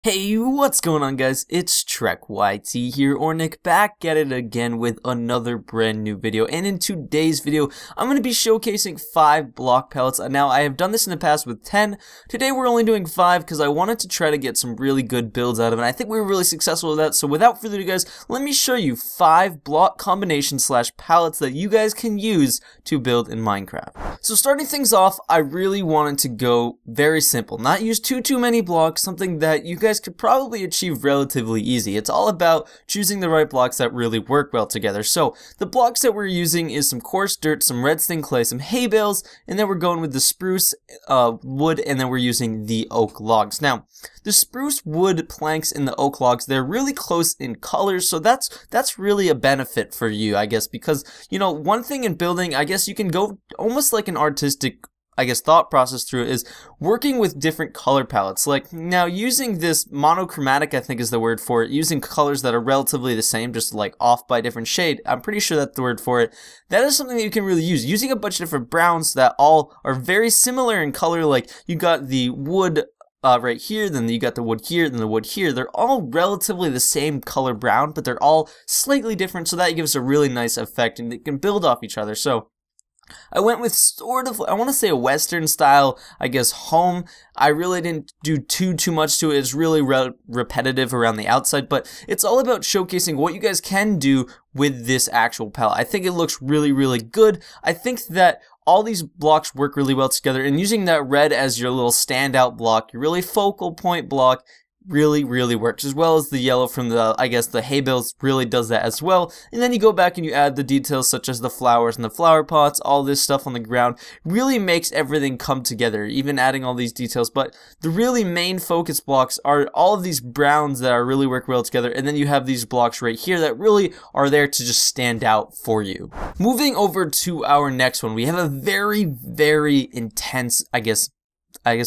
Hey, what's going on, guys? It's Trek YT here, or Nick, back at it again with another brand new video. And in today's video, I'm going to be showcasing 5 block palettes. Now, I have done this in the past with 10. Today, we're only doing 5 because I wanted to try to get some really good builds out of it. And I think we were really successful with that. So without further ado, guys, let me show you 5 block combinations / palettes that you guys can use to build in Minecraft. So starting things off, I really wanted to go very simple. Not use too many blocks, something that you guys could probably achieve relatively easy. It's all about choosing the right blocks that really work well together. So the blocks that we're using is some coarse dirt, some redstone clay, some hay bales, and then we're going with the spruce wood, and then we're using the oak logs. Now, the spruce wood planks and the oak logs, they're really close in colors, so that's really a benefit for you, I guess, because, you know, one thing in building, I guess you can go almost like an artistic thought process through it is working with different color palettes. Like, now using this monochromatic, I think is the word for it, using colors that are relatively the same, just like off by a different shade, I'm pretty sure that's the word for it. That is something that you can really use. Using a bunch of different browns that all are very similar in color, like you got the wood right here, then you got the wood here, then the wood here. They're all relatively the same color brown, but they're all slightly different, so that gives a really nice effect and they can build off each other. So I went with sort of, I want to say a Western style, I guess, home. I really didn't do too much to it. It's really repetitive around the outside, but it's all about showcasing what you guys can do with this actual palette. I think it looks really good. I think that all these blocks work really well together, and using that red as your little standout block, your really focal point block, really works, as well as the yellow from the, I guess, the hay bales really does that as well. And then you go back and you add the details such as the flowers and the flower pots, all this stuff on the ground, really makes everything come together, even adding all these details. But the really main focus blocks are all of these browns that are really work well together, and then you have these blocks right here that really are there to just stand out for you. Moving over to our next one, we have a very intense, I guess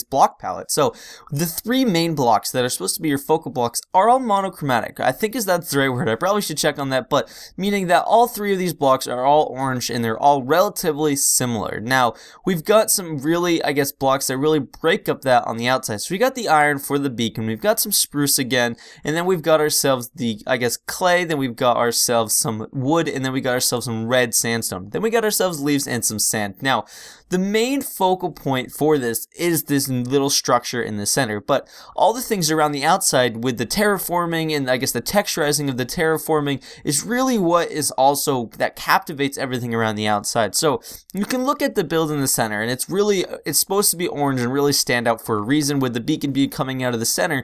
block palette. So the 3 main blocks that are supposed to be your focal blocks are all monochromatic. I think that's the right word. I probably should check on that, but meaning that all 3 of these blocks are all orange and they're all relatively similar. Now, we've got some really, I guess, blocks that really break up that on the outside. So we got the iron for the beacon, we've got some spruce again, and then we've got ourselves the, I guess, clay, then we've got ourselves some wood, and then we got ourselves some red sandstone. Then we got ourselves leaves and some sand. Now, the main focal point for this is this little structure in the center, but all the things around the outside with the terraforming and I guess the texturizing of the terraforming is really what is also that captivates everything around the outside. So you can look at the build in the center, and it's supposed to be orange and really stand out for a reason, with the beacon coming out of the center.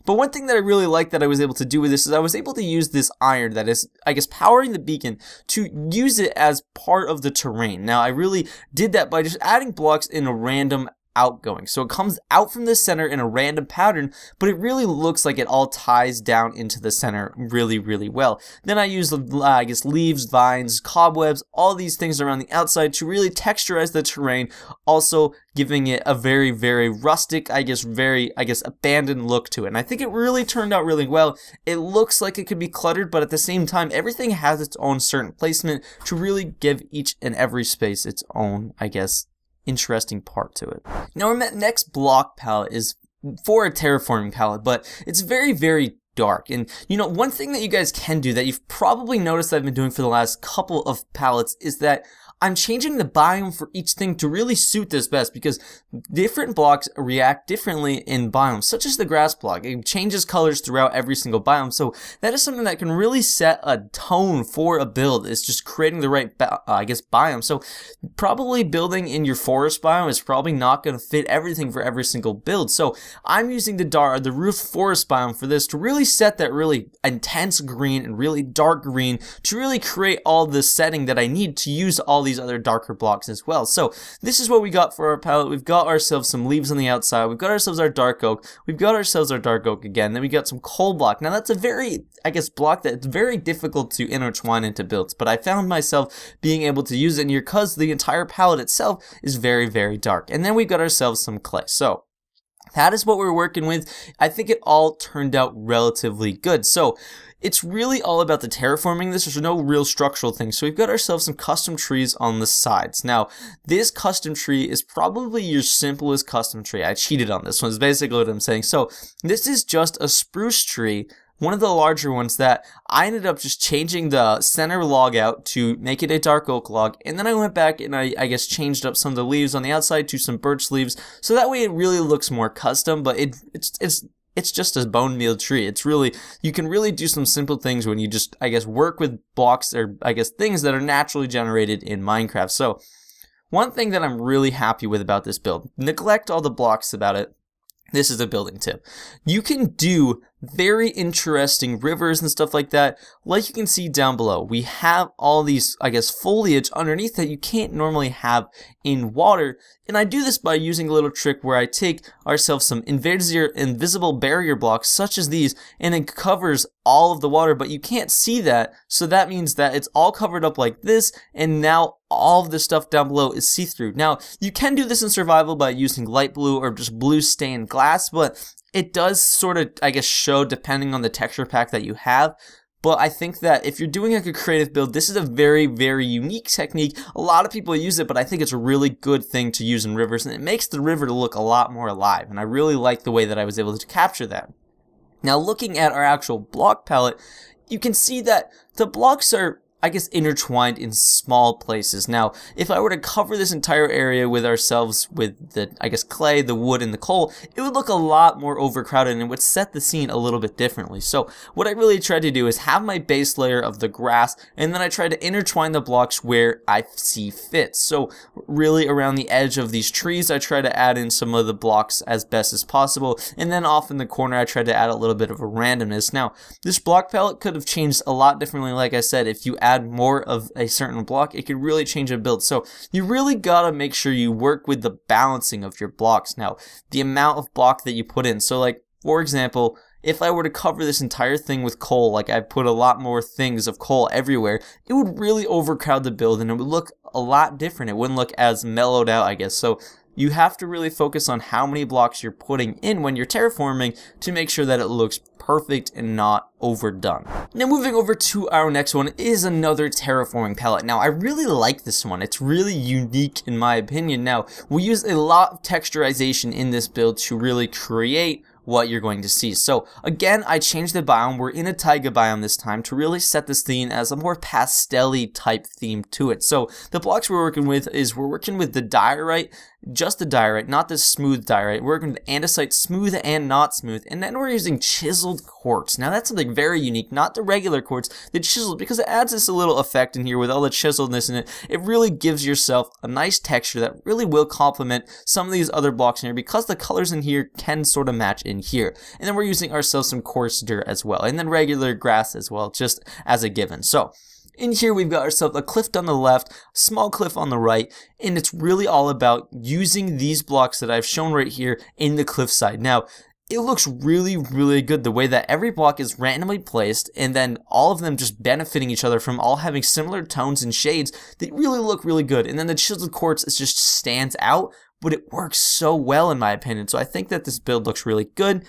But one thing that I really like that I was able to do with this is I was able to use this iron that is, I guess, powering the beacon to use it as part of the terrain. Now, I really did that by just adding blocks in a random outgoing. So it comes out from the center in a random pattern, but it really looks like it all ties down into the center really well. Then I use, I guess, leaves, vines, cobwebs, all these things around the outside to really texturize the terrain, also giving it a very rustic, I guess, abandoned look to it. And I think it really turned out really well. It looks like it could be cluttered, but at the same time, everything has its own certain placement to really give each and every space its own, I guess, interesting part to it. Now, our next block palette is for a terraforming palette, but it's very dark. And, you know, one thing that you guys can do that you've probably noticed I've been doing for the last couple of palettes is that I'm changing the biome for each thing to really suit this best, because different blocks react differently in biomes, such as the grass block. It changes colors throughout every single biome, so that is something that can really set a tone for a build. It's just creating the right, I guess, biome. So probably building in your forest biome is probably not going to fit everything for every single build. So I'm using the roof forest biome for this to really set that really intense green and really dark green to really create all the setting that I need to use all these other darker blocks as well. So this is what we got for our palette. We've got ourselves some leaves on the outside, we've got ourselves our dark oak, we've got ourselves our dark oak again, then we got some coal block. Now that's a very, I guess, block that's very difficult to intertwine into builds, but I found myself being able to use it in here because the entire palette itself is very dark. And then we've got ourselves some clay. So That is what we're working with. I think it all turned out relatively good. So it's really all about the terraforming this. There's no real structural thing. So we've got ourselves some custom trees on the sides. Now, this custom tree is probably your simplest custom tree. I cheated on this one, is basically what I'm saying. So this is just a spruce tree, one of the larger ones that I ended up just changing the center log out to make it a dark oak log, and then I went back and I guess changed up some of the leaves on the outside to some birch leaves, so that way it really looks more custom, but it's just a bone meal tree. It's really, you can really do some simple things when you just, I guess, work with blocks or, I guess, things that are naturally generated in Minecraft. So one thing that I'm really happy with about this build, neglect all the blocks about it. This is a building tip. You can do very interesting rivers and stuff like that. Like you can see down below, we have all these, I guess, foliage underneath that you can't normally have in water. And I do this by using a little trick where I take ourselves some invisible barrier blocks such as these, and it covers all of the water, but you can't see that. So that means that it's all covered up like this, and now all of the stuff down below is see-through. Now, you can do this in survival by using light blue or just blue stained glass, but it does sort of, I guess, show depending on the texture pack that you have. But I think that if you're doing like a creative build, this is a very, very unique technique. A lot of people use it, but I think it's a really good thing to use in rivers, and it makes the river look a lot more alive, and I really like the way that I was able to capture that. Now, looking at our actual block palette, you can see that the blocks are, I guess, intertwined in small places. Now, if I were to cover this entire area with ourselves with the, I guess, clay, the wood, and the coal, it would look a lot more overcrowded and it would set the scene a little bit differently. So what I really tried to do is have my base layer of the grass, and then I try to intertwine the blocks where I see fit. So really around the edge of these trees, I try to add in some of the blocks as best as possible, and then off in the corner, I tried to add a little bit of a randomness. Now, this block palette could have changed a lot differently. Like I said, if you add more of a certain block, it could really change a build. So you really gotta make sure you work with the balancing of your blocks. Now, the amount of block that you put in. So like, for example, if I were to cover this entire thing with coal, like I put a lot more things of coal everywhere, it would really overcrowd the build and it would look a lot different. It wouldn't look as mellowed out, I guess. So you have to really focus on how many blocks you're putting in when you're terraforming to make sure that it looks perfect and not overdone. Now, moving over to our next one is another terraforming palette. Now, I really like this one. It's really unique in my opinion. Now, we use a lot of texturization in this build to really create what you're going to see. So again, I changed the biome. We're in a taiga biome this time to really set this theme as a more pastel-y type theme to it. So the blocks we're working with is we're working with the diorite, just the diorite, not the smooth diorite. We're working with andesite, smooth and not smooth, and then we're using chiseled quartz. Now that's something very unique, not the regular quartz, the chiseled, because it adds this little effect in here with all the chiseledness in it. It really gives yourself a nice texture that really will complement some of these other blocks in here, because the colors in here can sort of match in here. And then we're using ourselves some coarse dirt as well, and then regular grass as well, just as a given. So in here we've got ourselves a cliff on the left, small cliff on the right, and it's really all about using these blocks that I've shown right here in the cliff side. Now, it looks really, really good the way that every block is randomly placed, and then all of them just benefiting each other from all having similar tones and shades that really look really good. And then the chiseled quartz is just stands out, but it works so well in my opinion. So I think that this build looks really good.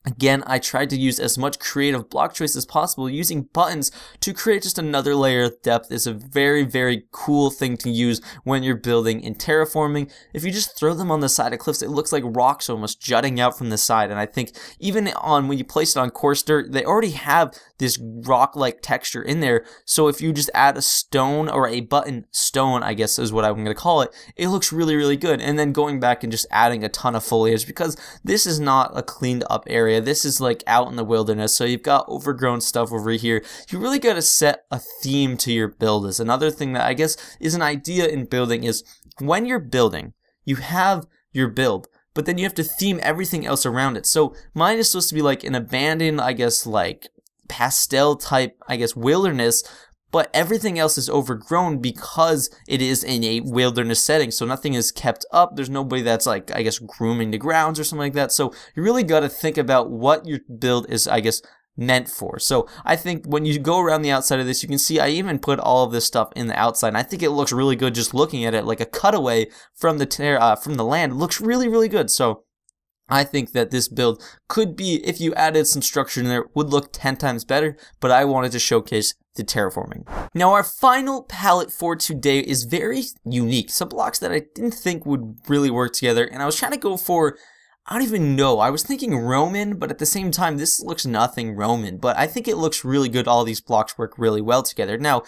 Again, I tried to use as much creative block choice as possible using buttons to create just another layer of depth. It's a very, very cool thing to use when you're building in terraforming. If you just throw them on the side of cliffs, it looks like rocks almost jutting out from the side. And I think even on when you place it on coarse dirt, they already have this rock-like texture in there. So if you just add a stone or a button stone, I guess is what I'm going to call it, it looks really, really good. And then going back and just adding a ton of foliage, because this is not a cleaned up area. This is like out in the wilderness, so you've got overgrown stuff over here. You really got to set a theme to your build. Is another thing that I guess is an idea in building is when you're building, you have your build, but then you have to theme everything else around it. So mine is supposed to be like an abandoned, I guess, like pastel type, I guess, wilderness, but everything else is overgrown because it is in a wilderness setting, so nothing is kept up. There's nobody that's like, I guess, grooming the grounds or something like that. So you really got to think about what your build is, I guess, meant for. So I think when you go around the outside of this, you can see I even put all of this stuff in the outside, and I think it looks really good just looking at it, like a cutaway from the land. It looks really, really good. So I think that this build could be, if you added some structure in there, would look 10 times better, but I wanted to showcase the terraforming. Now our final palette for today is very unique. Some blocks that I didn't think would really work together, and I was trying to go for, I don't even know, I was thinking Roman, but at the same time this looks nothing Roman, but I think it looks really good. All these blocks work really well together. Now,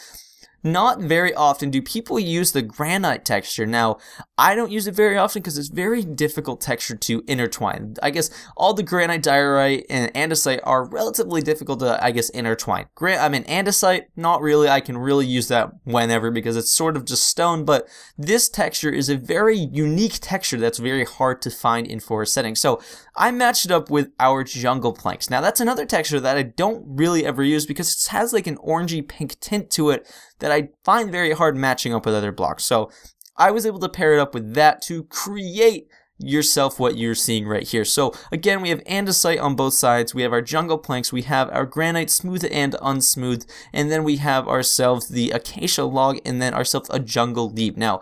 not very often do people use the granite texture. Now, I don't use it very often because it's very difficult texture to intertwine. I guess all the granite, diorite, and andesite are relatively difficult to, I guess, intertwine. Andesite, not really. I can really use that whenever because it's sort of just stone, but this texture is a very unique texture that's very hard to find in forest settings. So I matched it up with our jungle planks. Now, that's another texture that I don't really ever use because it has like an orangey pink tint to it that I find very hard matching up with other blocks. So I was able to pair it up with that to create yourself what you're seeing right here. So again, we have andesite on both sides, we have our jungle planks, we have our granite smooth and unsmooth, and then we have ourselves the acacia log, and then ourselves a jungle leaf. Now,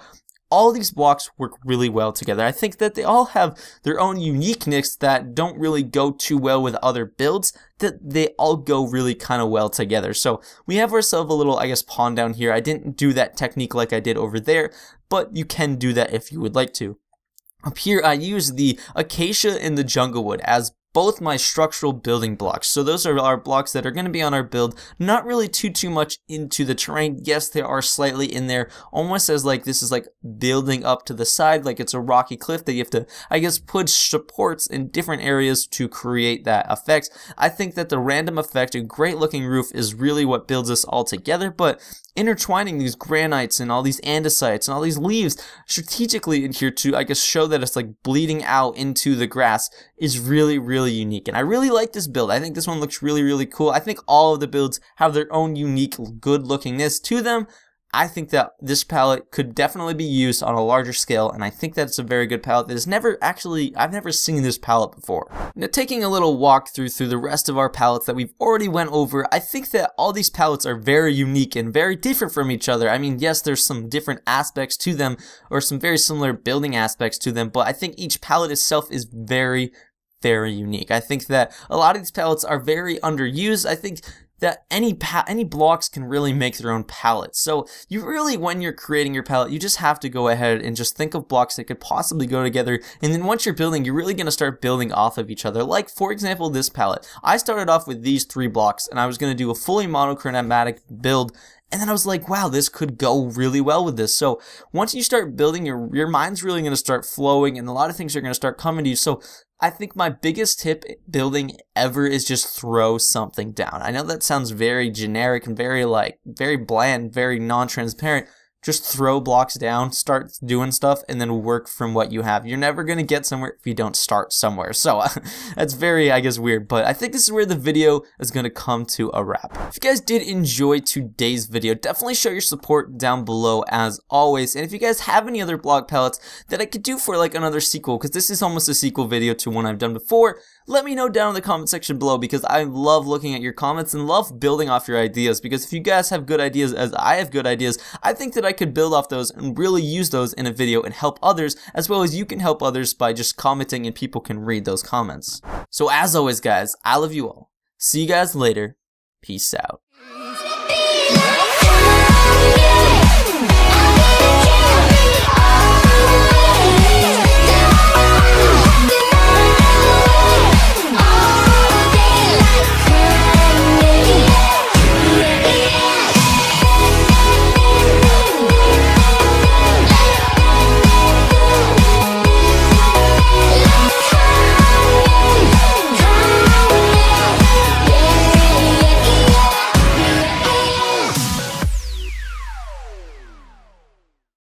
all these blocks work really well together. I think that they all have their own uniqueness that don't really go too well with other builds, that they all go really kind of well together. So we have ourselves a little, I guess, pond down here. I didn't do that technique like I did over there, but you can do that if you would like to. Up here, I use the acacia and the jungle wood as both my structural building blocks. So those are our blocks that are going to be on our build, not really too much into the terrain. Yes, they are slightly in there, almost as like this is like building up to the side, like it's a rocky cliff that you have to, I guess, put supports in different areas to create that effect. I think that the random effect, a great looking roof, is really what builds us all together, but intertwining these granites and all these andesites and all these leaves strategically in here to, I guess, show that it's like bleeding out into the grass is really unique. And I really like this build. I think this one looks really cool. I think all of the builds have their own unique good lookingness to them. I think that this palette could definitely be used on a larger scale, and I think that it's a very good palette that is I've never seen this palette before. Now, taking a little walk through the rest of our palettes that we've already went over, I think that all these palettes are very unique and very different from each other. I mean, yes, there's some different aspects to them, or some very similar building aspects to them, but I think each palette itself is very unique. I think that a lot of these palettes are very underused. I think that any blocks can really make their own palette. So you really, when you're creating your palette, you just have to go ahead and just think of blocks that could possibly go together, and then once you're building, you're really going to start building off of each other. Like, for example, this palette. I started off with these 3 blocks, and I was going to do a fully monochromatic build, and then I was like, wow, this could go really well with this. So once you start building, your mind's really going to start flowing, and a lot of things are going to start coming to you. So I think my biggest tip building ever is just throw something down. I know that sounds very generic and very bland, very non-transparent. Just throw blocks down, start doing stuff, and then work from what you have. You're never going to get somewhere if you don't start somewhere. So that's very, I guess, weird, but I think this is where the video is going to come to a wrap. If you guys did enjoy today's video, definitely show your support down below as always. And if you guys have any other block palettes that I could do for like another sequel, because this is almost a sequel video to one I've done before, let me know down in the comment section below, because I love looking at your comments and love building off your ideas. Because if you guys have good ideas as I have good ideas, I think that I could build off those and really use those in a video and help others, as well as you can help others by just commenting and people can read those comments. So as always guys, I love you all. See you guys later. Peace out.